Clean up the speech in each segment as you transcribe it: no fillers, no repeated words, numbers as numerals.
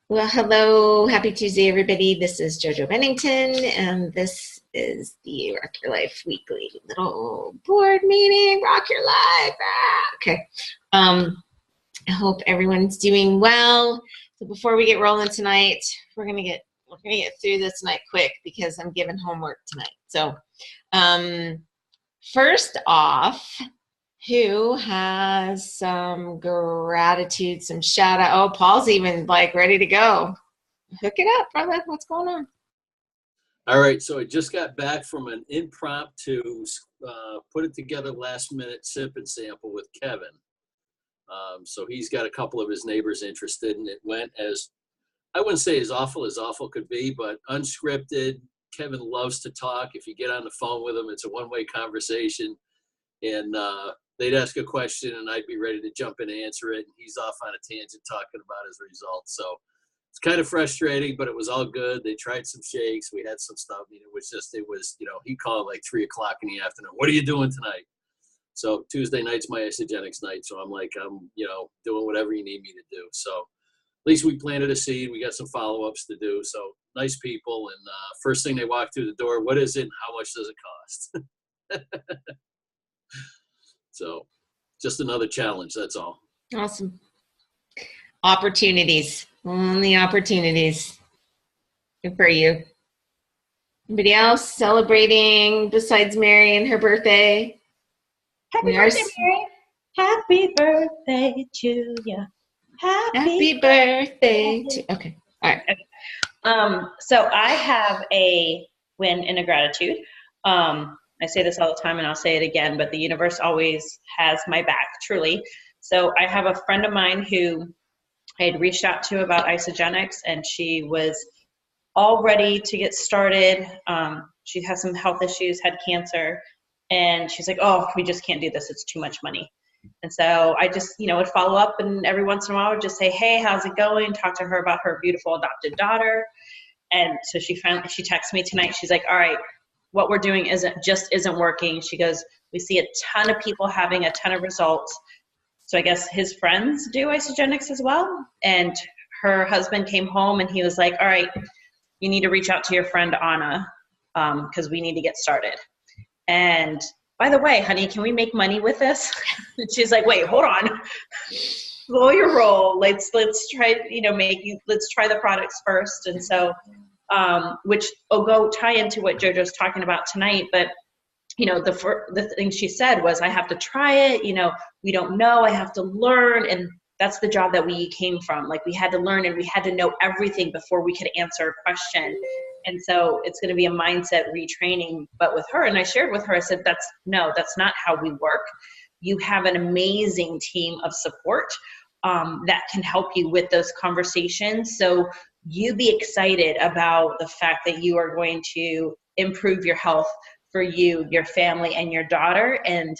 Well, hello. Happy Tuesday, everybody. This is JoJo Bennington, and this is the Rock Your Life Weekly little board meeting. Rock Your Life. Okay. I hope everyone's doing well. So before we get rolling tonight, we're gonna get through this tonight quick because I'm giving homework tonight. So, first off, who has some gratitude, some shout out? Oh, Paul's even like ready to go. Hook it up, brother. What's going on? All right. So I just got back from an impromptu, put it together last minute sip and sample with Kevin. So he's got a couple of his neighbors interested, and it went as, I wouldn't say as awful could be, but unscripted. Kevin loves to talk. If you get on the phone with him, it's a one-way conversation. And they'd ask a question and I'd be ready to jump in and answer it. And he's off on a tangent talking about his results. So it's kind of frustrating, but it was all good. They tried some shakes. We had some stuff. It was, he called like 3 o'clock in the afternoon. What are you doing tonight? So Tuesday night's my isogenics night. So I'm like, I'm doing whatever you need me to do. So at least we planted a seed. We got some follow-ups to do. So nice people. And first thing they walk through the door, what is it? And how much does it cost? So just another challenge, that's all. Awesome. Opportunities. Only opportunities. Good for you. Anybody else celebrating besides Mary and her birthday? Happy birthday, Mary. Happy birthday to you. Happy birthday to. Okay. All right. So I have a win and a gratitude. I say this all the time and I'll say it again, but the universe always has my back, truly. So I have a friend of mine who I had reached out to about isogenics, and she was all ready to get started. She has some health issues, had cancer, and she's like, oh, we just can't do this. It's too much money. And so I just, would follow up, and every once in a while I would just say, hey, how's it going? Talk to her about her beautiful adopted daughter. And so she texted me tonight. She's like, all right, what we're doing isn't working. She goes, we see a ton of people having a ton of results. So I guess his friends do isogenics as well. And her husband came home and he was like, all right, you need to reach out to your friend Anna because we need to get started. And by the way, honey, can we make money with this? And she's like, wait, hold on. Slow your roll. Let's try, let's try the products first. And so which will go tie into what JoJo's talking about tonight. But, the thing she said was, I have to try it. We don't know. I have to learn. And that's the job that we came from. Like, we had to learn and we had to know everything before we could answer a question. And so it's going to be a mindset retraining. But with her, and I shared with her, I said, that's not how we work. You have an amazing team of support that can help you with those conversations. So you be excited about the fact that you are going to improve your health for you, your family, and your daughter. And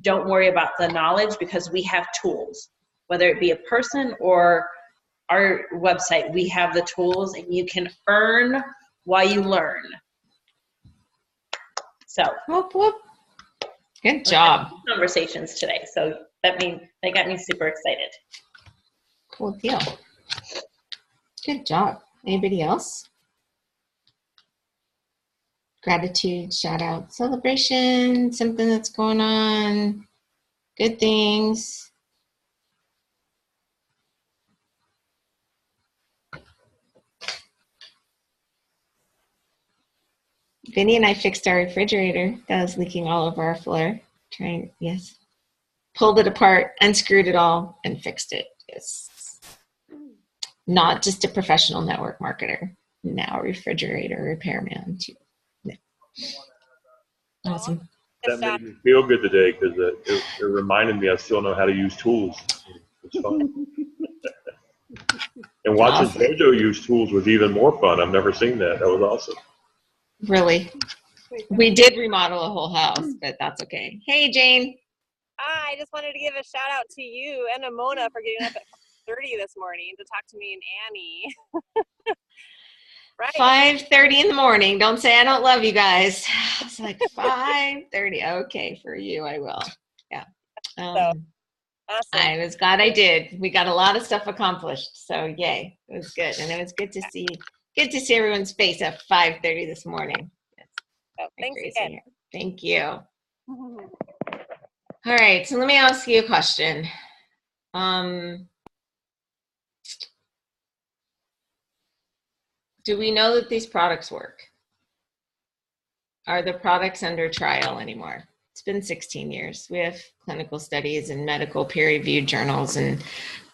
don't worry about the knowledge, because we have tools, whether it be a person or our website. We have the tools, and you can earn while you learn. So whoop, whoop. Good job. Conversations today. So that got me super excited. Cool deal. Good job. Anybody else? Gratitude, shout out, celebration, something that's going on, good things. Vinny and I fixed our refrigerator that was leaking all over our floor. Pulled it apart, unscrewed it all, and fixed it. Yes. Not just a professional network marketer, now a refrigerator repairman too. Yeah. Awesome. That made me feel good today because it reminded me I still know how to use tools. It's fun. And watching awesome. JoJo use tools was even more fun. I've never seen that. That was awesome. Really? We did remodel a whole house, but that's okay. Hey, Jane. Hi, I just wanted to give a shout out to you and Mona for getting up at 5:30 this morning to talk to me and Annie. Right. 5:30 in the morning. Don't say I don't love you guys. It's like 5:30. Okay, for you, I will. Yeah. So Awesome. I was glad I did. We got a lot of stuff accomplished. So yay. It was good. And it was good to see everyone's face at 5:30 this morning. Oh, thanks Crazy. again. Thank you. All right. So let me ask you a question. Do we know that these products work? Are the products under trial anymore? It's been 16 years. We have clinical studies and medical peer-reviewed journals and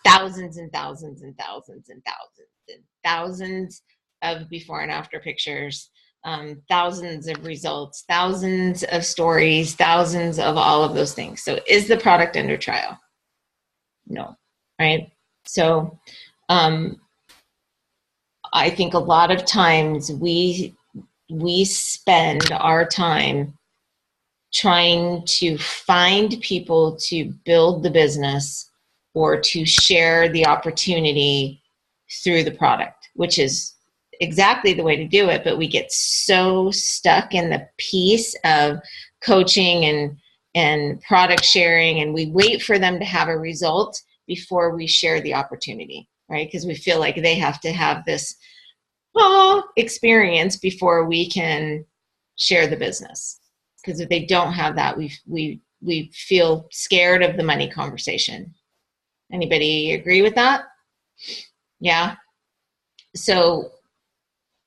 thousands and thousands and thousands and thousands and thousands of before and after pictures, thousands of results, thousands of stories, thousands of all of those things. So is the product under trial? No, right? So I think a lot of times we spend our time trying to find people to build the business or to share the opportunity through the product, which is exactly the way to do it. But we get so stuck in the piece of coaching and product sharing, and we wait for them to have a result before we share the opportunity, right? Because we feel like they have to have this experience before we can share the business. Because if they don't have that, we feel scared of the money conversation. Anybody agree with that? Yeah. So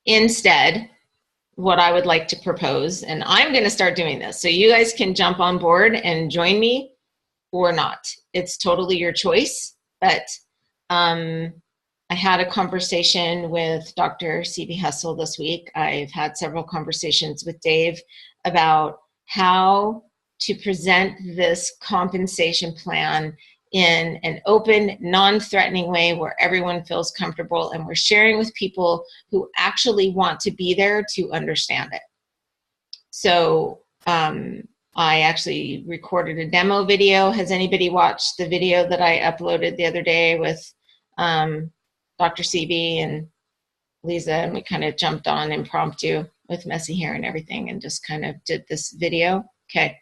instead, what I would like to propose, and I'm going to start doing this, so you guys can jump on board and join me or not. It's totally your choice. But I had a conversation with Dr. C.B. Hessel this week. I've had several conversations with Dave about how to present this compensation plan in an open, non-threatening way where everyone feels comfortable and we're sharing with people who actually want to be there to understand it. So I actually recorded a demo video. Has anybody watched the video that I uploaded the other day with Dr. CB and Lisa? And we kind of jumped on impromptu with messy hair and everything and just kind of did this video. Okay.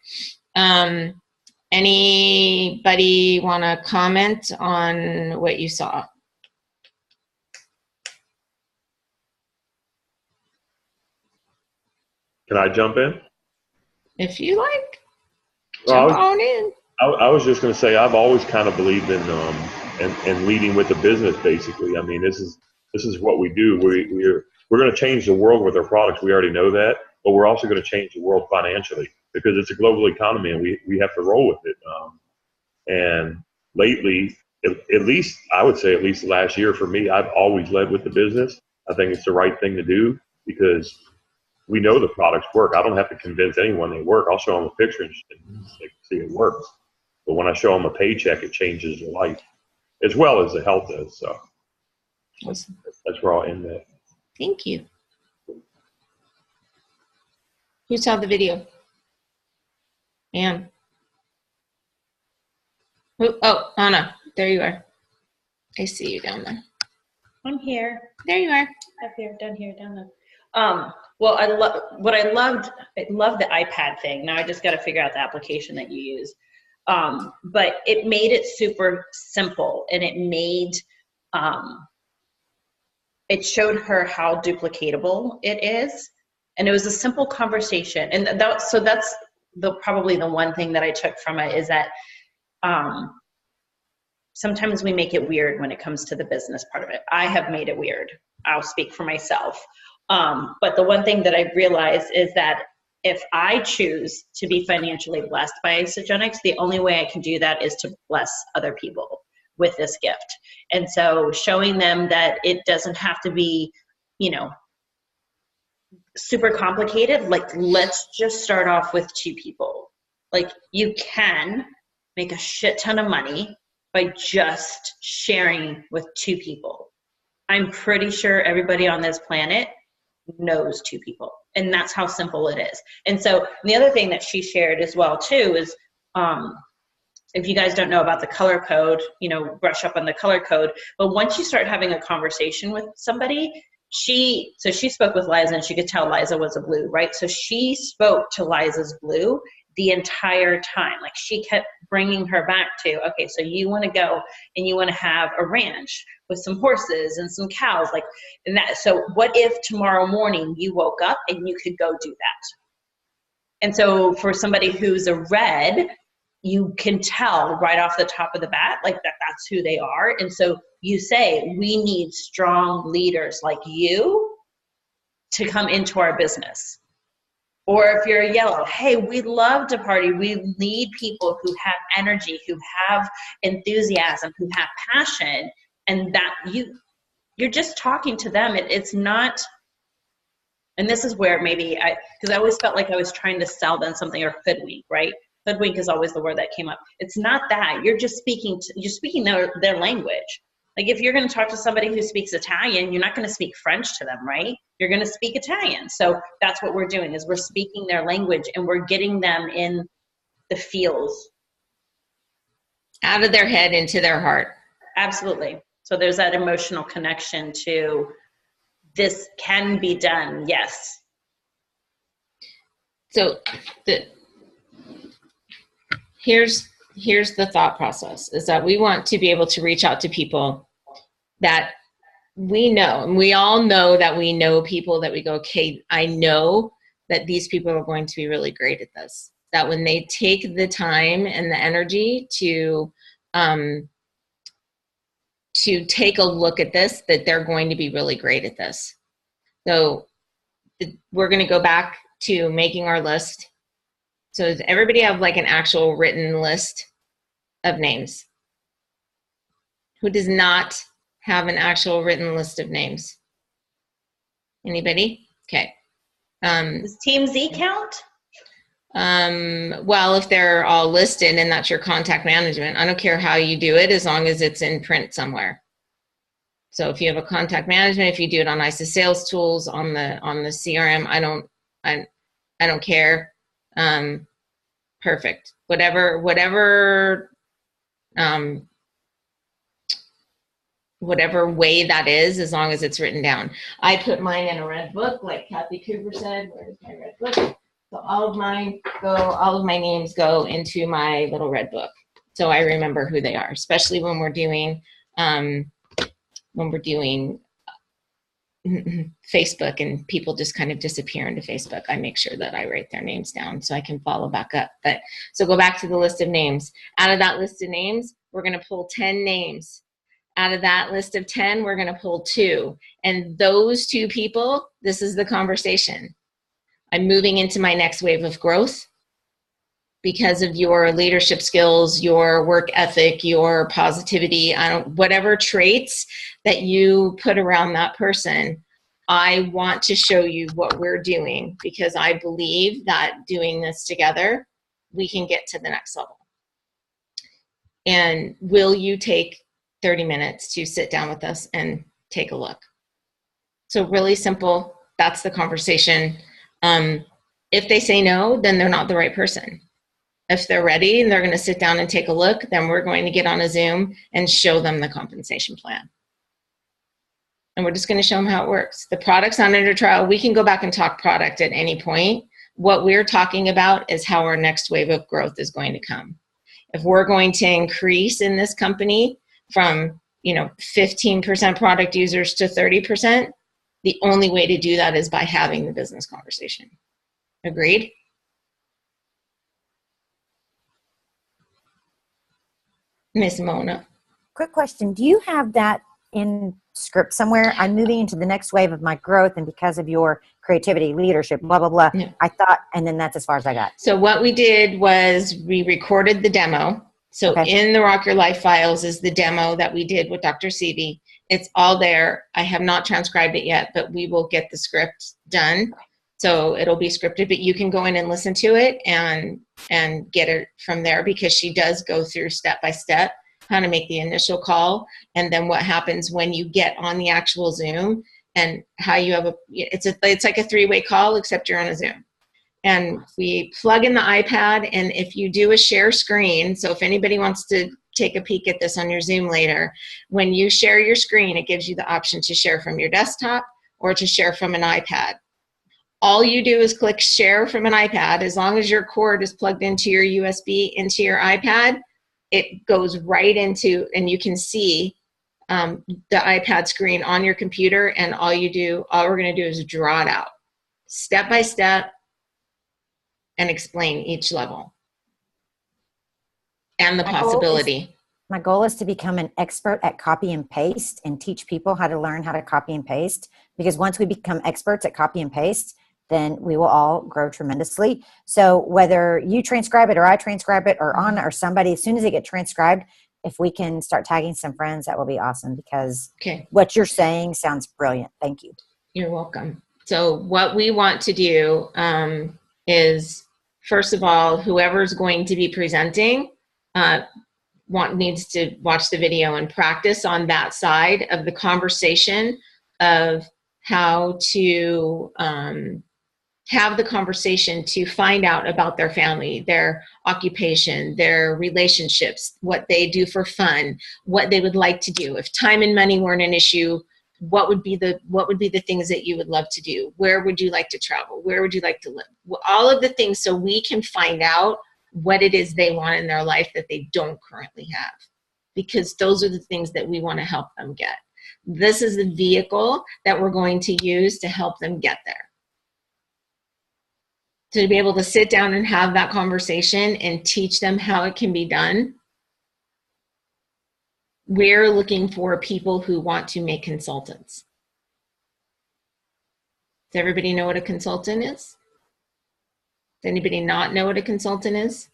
Anybody want to comment on what you saw? Can I jump in? If you like, Well, jump on in. I was just going to say I've always kind of believed in leading with the business. Basically, I mean this is what we do. We're going to change the world with our products. We already know that, but we're also going to change the world financially because it's a global economy and we have to roll with it. And lately, at least I would say at least last year for me, I've always led with the business. I think it's the right thing to do because we know the products work. I don't have to convince anyone they work. I'll show them a picture and they can see it works. But when I show them a paycheck, it changes their life as well as the health does. So Awesome. That's where I'll end that. Thank you. Who saw the video? Anne. Oh, Anna, there you are. I see you down there. I'm here. There you are. Up here, down here, down there. Well, I loved the iPad thing. Now I just got to figure out the application that you use. But it made it super simple, and it made it showed her how duplicatable it is, and it was a simple conversation. And that's probably the one thing that I took from it is that sometimes we make it weird when it comes to the business part of it. I have made it weird. I'll speak for myself. But the one thing that I realized is that if I choose to be financially blessed by Isagenix, the only way I can do that is to bless other people with this gift. And so showing them that it doesn't have to be, super complicated. Like, let's just start off with 2 people. Like, you can make a shit ton of money by just sharing with 2 people. I'm pretty sure everybody on this planet knows 2 people, and that's how simple it is. And so the other thing that she shared as well too is if you guys don't know about the color code, brush up on the color code. But once you start having a conversation with somebody, she spoke with Liza, and she could tell Liza was a blue, right? So she spoke to Liza's blue. the entire time. Like she kept bringing her back to, okay, so you want to go and you want to have a ranch with some horses and some cows, like, and that, so what if tomorrow morning you woke up and you could go do that? And so for somebody who's a red, you can tell right off the top of the bat, like that's who they are. And so you say, we need strong leaders like you to come into our business. Or if you're a yellow, hey, we love to party. We need people who have energy, who have enthusiasm, who have passion, and that you're just talking to them. It's not, and this is where maybe because I always felt like I was trying to sell them something, or hoodwink, right? Hoodwink is always the word that came up. It's not that. You're just speaking their language. Like if you're going to talk to somebody who speaks Italian, you're not going to speak French to them, right? You're going to speak Italian. So that's what we're doing, is we're speaking their language and we're getting them in the feels. Out of their head into their heart. Absolutely. So there's that emotional connection to this can be done. Yes. So here's the thought process, is that we want to be able to reach out to people that we know, and we all know that we know people that we go, okay, I know that these people are going to be really great at this. That when they take the time and the energy to take a look at this, that they're going to be really great at this. So we're going to go back to making our list. So does everybody have like an actual written list of names? Who does not have an actual written list of names? Anybody? Okay. Does Team Z count? Well, if they're all listed and that's your contact management, I don't care how you do it as long as it's in print somewhere. So if you have a contact management, if you do it on ISA Sales Tools, on the CRM, I don't care. Perfect. Whatever way that is, as long as it's written down. I put mine in a red book, like Kathy Cooper said. Where's my red book? So all of my names go into my little red book, so I remember who they are. Especially when we're doing Facebook and people just kind of disappear into Facebook, I make sure that I write their names down so I can follow back up. But so go back to the list of names. Out of that list of names, we're going to pull 10 names. Out of that list of 10, we're going to pull 2. And those 2 people, this is the conversation. I'm moving into my next wave of growth because of your leadership skills, your work ethic, your positivity, whatever traits that you put around that person. I want to show you what we're doing because I believe that doing this together, we can get to the next level. And will you take 30 minutes to sit down with us and take a look? So really simple. That's the conversation. If they say no, then they're not the right person. If they're ready and they're going to sit down and take a look, then we're going to get on a Zoom and show them the compensation plan. And we're just going to show them how it works. The product's not under trial. We can go back and talk product at any point. What we're talking about is how our next wave of growth is going to come. If we're going to increase in this company from 15% product users to 30%, the only way to do that is by having the business conversation. Agreed? Miss Mona. Quick question. Do you have that in script somewhere? I'm moving into the next wave of my growth, and because of your creativity, leadership, blah, blah, blah. Yeah. I thought, and then that's as far as I got. So what we did was we recorded the demo. So in the Rock Your Life files is the demo that we did with Dr. Seavey. It's all there. I have not transcribed it yet, but we will get the script done. So it'll be scripted, but you can go in and listen to it and get it from there, because she does go through step by step how to make the initial call, and then what happens when you get on the actual Zoom, and how you have it's like a 3-way call, except you're on a Zoom. And we plug in the iPad, and if you do a share screen, so if anybody wants to take a peek at this on your Zoom later, when you share your screen, it gives you the option to share from your desktop or to share from an iPad. All you do is click share from an iPad. As long as your cord is plugged into your USB into your iPad, it goes right into, and you can see the iPad screen on your computer, and all we're going to do is draw it out step by step and explain each level and the possibility. My goal is to become an expert at copy and paste and teach people how to learn how to copy and paste, because once we become experts at copy and paste, then we will all grow tremendously. So whether you transcribe it or I transcribe it or Anna or somebody, as soon as it gets transcribed, if we can start tagging some friends, that will be awesome, because what you're saying sounds brilliant. Thank you. You're welcome. So what we want to do is, first of all, whoever's going to be presenting needs to watch the video and practice on that side of the conversation of how to have the conversation to find out about their family, their occupation, their relationships, what they do for fun, what they would like to do. If time and money weren't an issue, what would be the things that you would love to do? Where would you like to travel? Where would you like to live? All of the things, so we can find out what it is they want in their life that they don't currently have, because those are the things that we want to help them get. This is the vehicle that we're going to use to help them get there. To be able to sit down and have that conversation and teach them how it can be done. We're looking for people who want to make consultants. Does everybody know what a consultant is? Does anybody not know what a consultant is?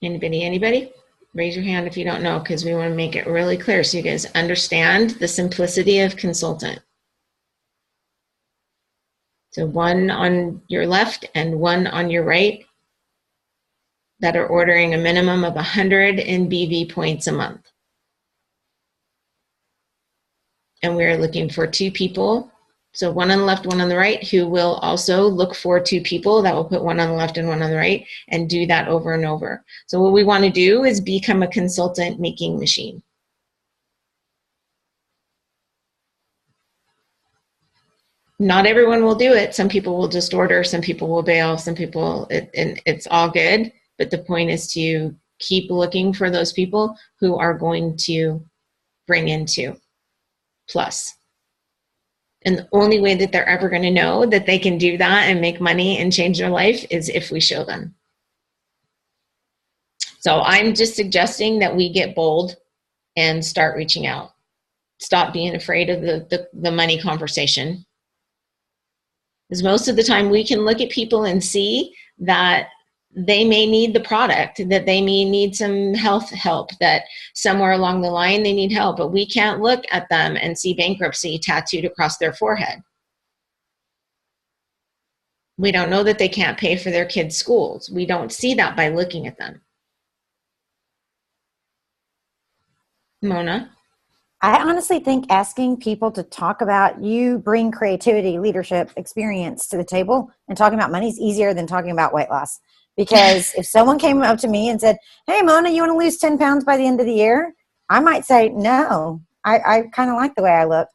Anybody? Raise your hand if you don't know, because we want to make it really clear so you guys understand the simplicity of consultant. So one on your left and one on your right that are ordering a minimum of 100 in BV points a month. And we're looking for 2 people. So one on the left, one on the right, who will also look for 2 people that will put one on the left and one on the right and do that over and over. So what we want to do is become a consultant making machine. Not everyone will do it. Some people will just order, some people will bail, some people, and it's all good. But the point is to keep looking for those people who are going to bring in 2 plus. And the only way that they're ever going to know that they can do that and make money and change their life is if we show them. So I'm just suggesting that we get bold and start reaching out. Stop being afraid of the money conversation. Because most of the time we can look at people and see that they may need the product, that they may need some health help, that somewhere along the line they need help, but we can't look at them and see bankruptcy tattooed across their forehead. We don't know that they can't pay for their kids' schools. We don't see that by looking at them. Mona? I honestly think asking people to talk about, you bring creativity, leadership, experience to the table, and talking about money is easier than talking about weight loss. Because if someone came up to me and said, hey, Mona, you want to lose 10 pounds by the end of the year? I might say, no, I kind of like the way I look.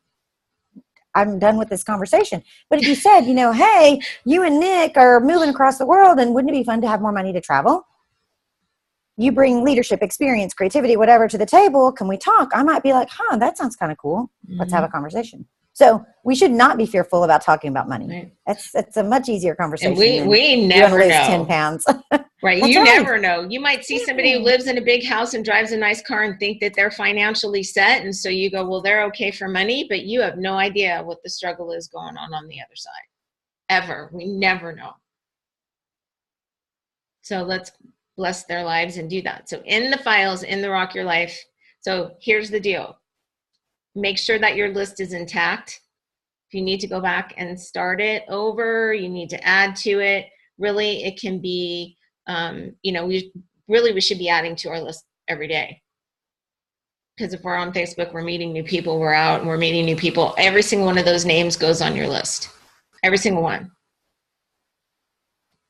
I'm done with this conversation. But if you said, hey, you and Nick are moving across the world, and wouldn't it be fun to have more money to travel? You bring leadership, experience, creativity, whatever to the table. Can we talk? I might be like, that sounds kind of cool. Let's have a conversation. So we should not be fearful about talking about money. Right. It's a much easier conversation. And we never lose know. 10 pounds. Right. You never know. You might see somebody who lives in a big house and drives a nice car and think that they're financially set. And so you go, well, they're okay for money, but you have no idea what the struggle is going on the other side. Ever. We never know. So let's bless their lives and do that. So in the files, in the Rock Your Life. So here's the deal. Make sure that your list is intact. If you need to go back and start it over, you need to add to it. Really, it can be, we should be adding to our list every day. Because if we're on Facebook, we're meeting new people, we're out and we're meeting new people. Every single one of those names goes on your list. Every single one.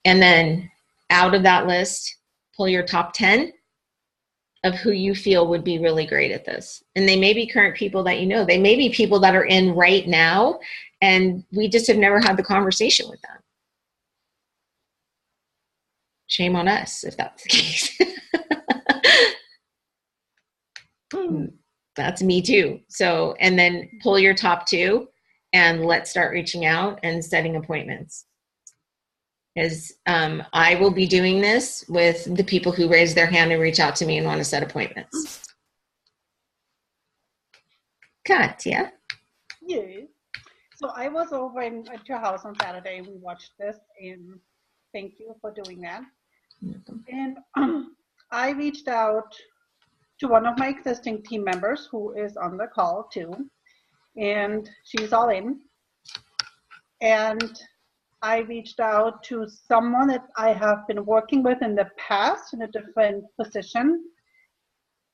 And then out of that list, pull your top 10 of who you feel would be really great at this. And they may be current people that you know. They may be people that are in right now, and we just have never had the conversation with them. Shame on us if that's the case. That's me too. So, and then pull your top 2 and let's start reaching out and setting appointments. Because I will be doing this with the people who raise their hand and reach out to me and want to set appointments. Katya. Yeah. So I was over at your house on Saturday. We watched this, and thank you for doing that. And I reached out to one of my existing team members who is on the call too, and she's all in. And I reached out to someone that I have been working with in the past in a different position,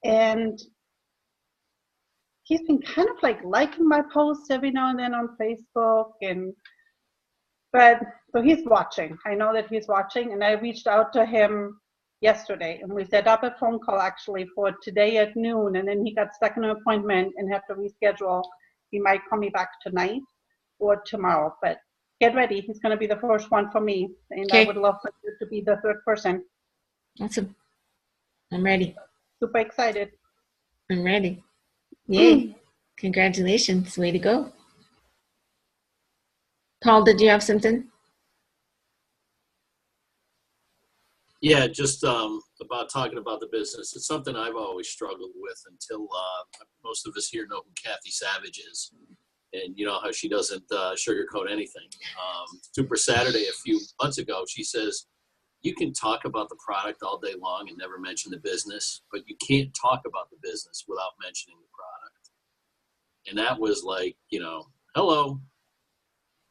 and he's been kind of like liking my posts every now and then on Facebook, but so he's watching. I know that he's watching, and I reached out to him yesterday, and we set up a phone call actually for today at noon, and then he got stuck in an appointment and had to reschedule. He might call me back tonight or tomorrow, but get ready. He's going to be the first one for me, and Okay. I would love for you to be the third person. Awesome. I'm ready. Super excited. I'm ready. Yay. Congratulations. Way to go. Paul, did you have something? Yeah, just about talking about the business. It's something I've always struggled with until most of us here know who Kathy Savage is. And you know how she doesn't sugarcoat anything. Super Saturday a few months ago, she says, you can talk about the product all day long and never mention the business, but you can't talk about the business without mentioning the product. And that was like, you know, hello,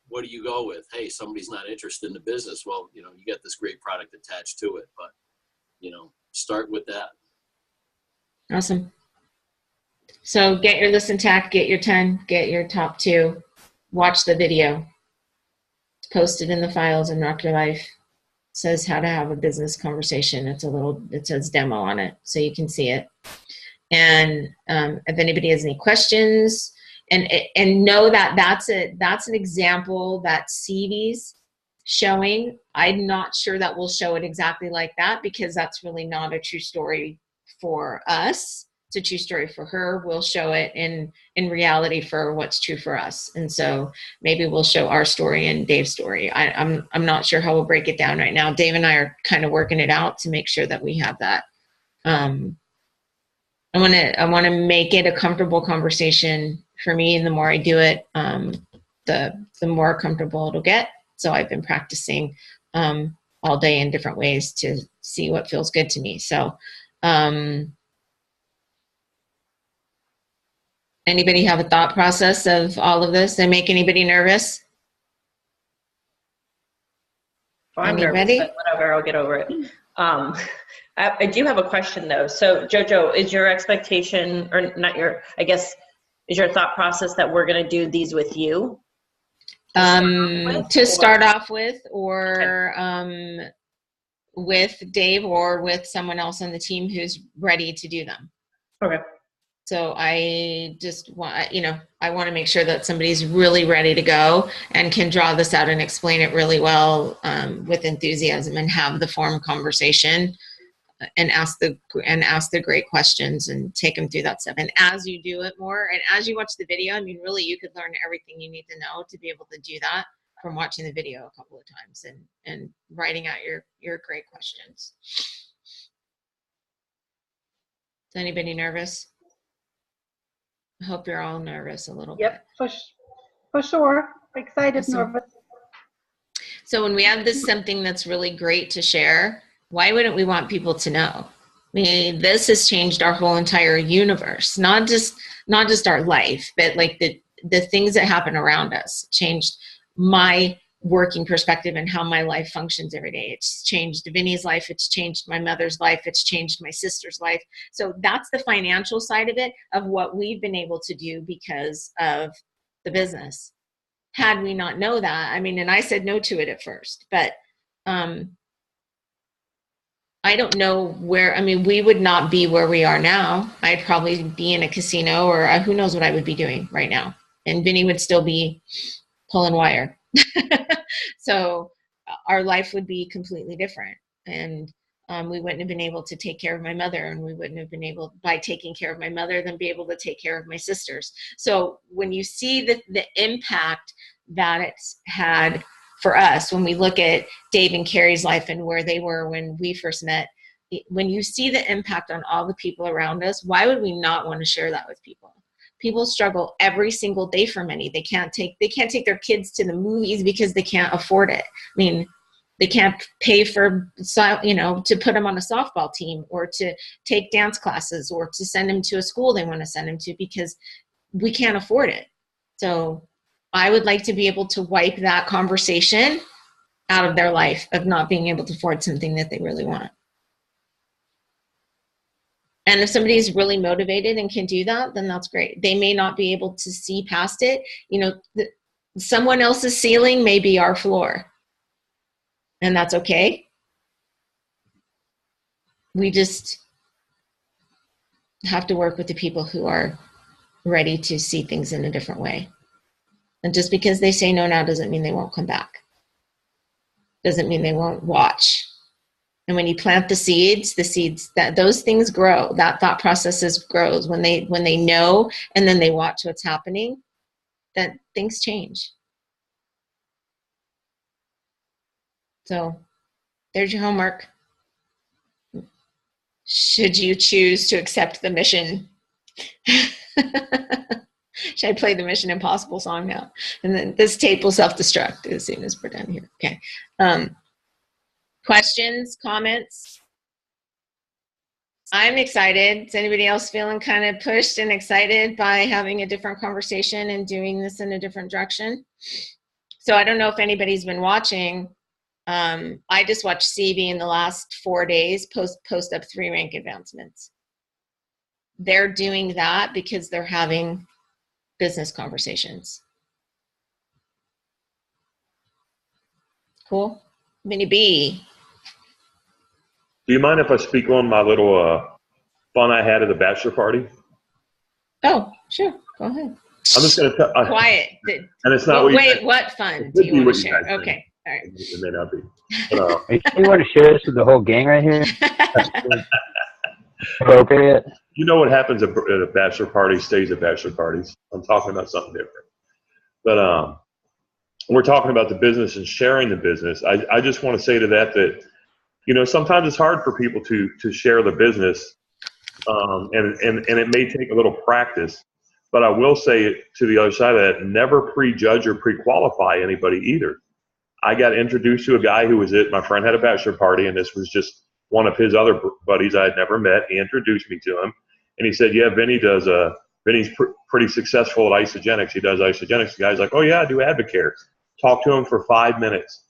what do you go with? Hey, somebody's not interested in the business. Well, you know, you get this great product attached to it, but, you know, start with that. Awesome. So get your listen tack, get your 10, get your top 2, watch the video. It's posted in the files in Rock Your Life. It says how to have a business conversation. It says demo on it, so you can see it. And if anybody has any questions, and know that that's an example that CV's showing. I'm not sure that we'll show it exactly like that, because that's really not a true story for us. It's a true story for her. We'll show it in reality for what's true for us. And so maybe we'll show our story and Dave's story. I'm not sure how we'll break it down right now. Dave and I are kind of working it out to make sure that we have that. I want to make it a comfortable conversation for me, and the more I do it, the more comfortable it'll get. So I've been practicing all day in different ways to see what feels good to me. So anybody have a thought process of all of this? Did I make anybody nervous? I'm Anybody? nervous, but whatever, I'll get over it. I do have a question though. So Jojo, is your expectation, or not your, I guess, is your thought process that we're going to do these with you? To start off with, or with Dave, or with someone else on the team who's ready to do them. Okay. So I just want, I want to make sure that somebody's really ready to go and can draw this out and explain it really well with enthusiasm, and have the form conversation and ask the great questions and take them through that stuff. And as you do it more, and as you watch the video, I mean, really, you could learn everything you need to know to be able to do that from watching the video a couple of times and writing out your great questions. Is anybody nervous? I hope you're all nervous a little bit. Yep, for sure. Excited, Awesome. nervous. So when we have something that's really great to share, why wouldn't we want people to know? I mean, this has changed our whole entire universe, not just our life, but like the things that happen around us. Changed my working perspective and how my life functions every day. It's changed Vinny's life. It's changed my mother's life. It's changed my sister's life. So that's the financial side of it, of what we've been able to do because of the business. Had we not know that, I mean, and I said no to it at first, but I don't know where, I mean, we would not be where we are now. I'd probably be in a casino, or who knows what I would be doing right now. And Vinny would still be pulling wire. So our life would be completely different. And we wouldn't have been able to take care of my mother, and we wouldn't have been able, by taking care of my mother, then be able to take care of my sisters. So when you see the impact that it's had for us, when we look at Dave and Carrie's life and where they were when we first met, when you see the impact on all the people around us, why would we not want to share that with people? People struggle every single day for money. They can't take their kids to the movies because they can't afford it. I mean, they can't pay for, to put them on a softball team, or to take dance classes, or to send them to a school they want to send them to, because we can't afford it. So I would like to be able to wipe that conversation out of their life of not being able to afford something that they really want. And if somebody's really motivated and can do that, then that's great. They may not be able to see past it. Someone else's ceiling may be our floor, and that's okay. We just have to work with the people who are ready to see things in a different way. And just because they say no now doesn't mean they won't come back. Doesn't mean they won't watch. And when you plant the seeds, that those things grow. That thought process grows when they know, and then they watch what's happening, that things change. So there's your homework. Should you choose to accept the mission? Should I play the Mission Impossible song now? And then this tape will self-destruct as soon as we're done here. Okay. Questions, comments? I'm excited. Is anybody else feeling kind of pushed and excited by having a different conversation and doing this in a different direction? So I don't know if anybody's been watching. I just watched CV in the last 4 days post up 3 rank advancements. They're doing that because they're having business conversations. Cool. Minnie B. Do you mind if I speak on my little fun I had at the bachelor party? Oh, sure. Go ahead. I'm just going to quiet. And it's not. What fun do you want to share? Okay. All right. It may not be. But, you want to share this with the whole gang right here? Appropriate. You know what happens at a bachelor party stays at bachelor parties. I'm talking about something different. But we're talking about the business and sharing the business. I just want to say to that, sometimes it's hard for people to share the business, and it may take a little practice. But I will say to the other side of that, never prejudge or pre-qualify anybody either. I got introduced to a guy who was my friend had a bachelor party, and this was just one of his other buddies I had never met. He introduced me to him, and he said, yeah, Vinny's pretty successful at Isagenix. He does Isagenix. The guy's like, oh yeah, I do Advocare. Talked to him for 5 minutes.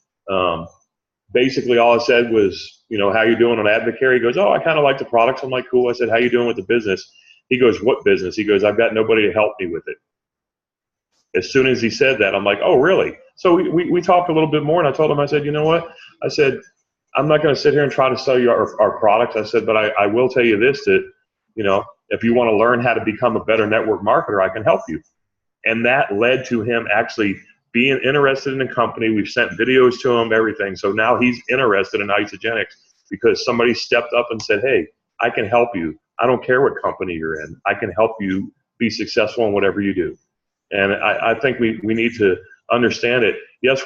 Basically all I said was, how you doing on Advocare? He goes, oh, I kind of like the products. I'm like, cool. I said, how you doing with the business? He goes, what business? He goes, I've got nobody to help me with it. As soon as he said that, I'm like, oh, really? So we talked a little bit more, and I told him, I said, you know what? I said, I'm not going to sit here and try to sell you our products. I said, but I will tell you this, that, if you want to learn how to become a better network marketer, I can help you. And that led to him actually being interested in the company. We've sent videos to him, everything. So now he's interested in Isagenix because somebody stepped up and said, hey, I can help you. I don't care what company you're in. I can help you be successful in whatever you do. And I think we need to understand it. Yes,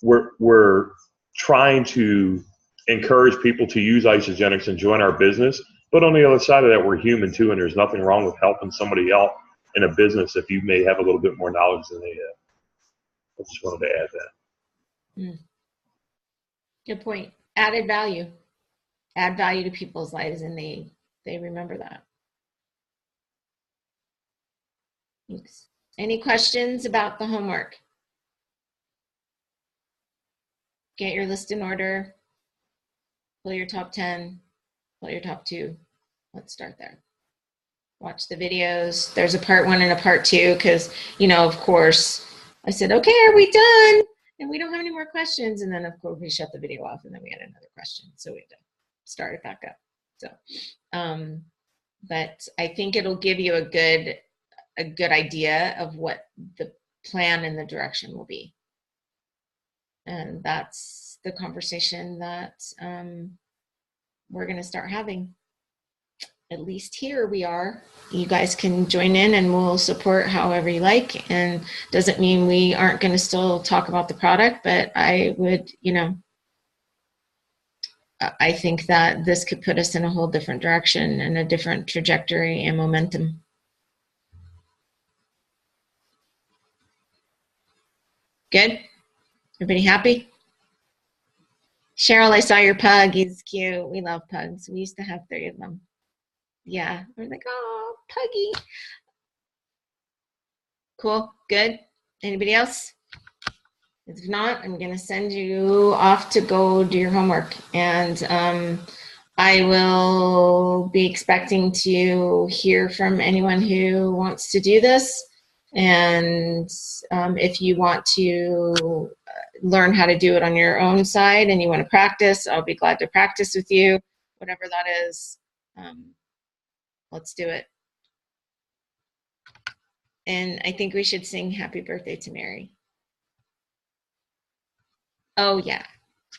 we're trying to encourage people to use Isagenix and join our business. But on the other side of that, we're human too, and there's nothing wrong with helping somebody else in a business if you may have a little bit more knowledge than they have. I just wanted to add that. Good point. Added value. Add value to people's lives, and they remember that. Thanks. Any questions about the homework? Get your list in order. Pull your top 10. Pull your top 2. Let's start there. Watch the videos. There's a part 1 and a part 2 because, of course, I said, okay, are we done? And we don't have any more questions. And then, of course, we shut the video off, and then we had another question. So we had to start it back up. So, but I think it'll give you a good idea of what the plan and the direction will be. And that's the conversation that we're going to start having. At least here we are. You guys can join in and we'll support however you like. And doesn't mean we aren't going to still talk about the product, but I would, I think that this could put us in a whole different direction and a different trajectory and momentum. Good? Everybody happy? Cheryl, I saw your pug. He's cute. We love pugs. We used to have 3 of them. Yeah. We're like, oh, puggy. Cool. Good. Anybody else? If not, I'm going to send you off to go do your homework. And I will be expecting to hear from anyone who wants to do this. And if you want to learn how to do it on your own side and you want to practice, I'll be glad to practice with you, whatever that is. Let's do it. And I think we should sing Happy Birthday to Mary. Oh, yeah,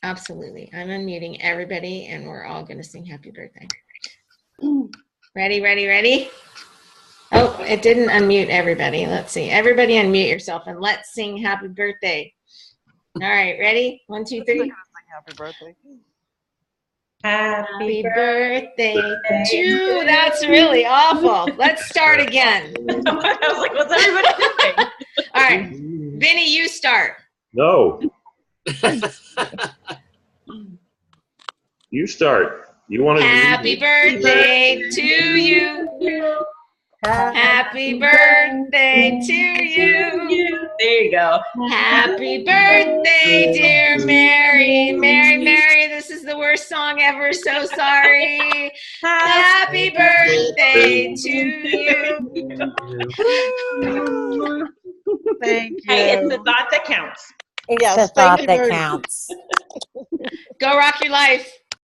absolutely. I'm unmuting everybody, and we're all going to sing Happy Birthday. Ready, ready, ready? Oh, it didn't unmute everybody. Let's see. Everybody unmute yourself, and let's sing Happy Birthday. All right, ready? 1, 2, 3. Happy birthday. Happy birthday to you. That's really awful. Let's start again. I was like, what's everybody doing? All right. Vinny, you start. No. You start. You want to Happy birthday to you. Happy birthday to you. There you go. Happy birthday, dear Mary. Mary, Mary, this is the worst song ever. So sorry. Happy birthday to you. Thank you. Hey, it's the thought that counts. It's Yes, the thank thought you that very counts. Go rock your life.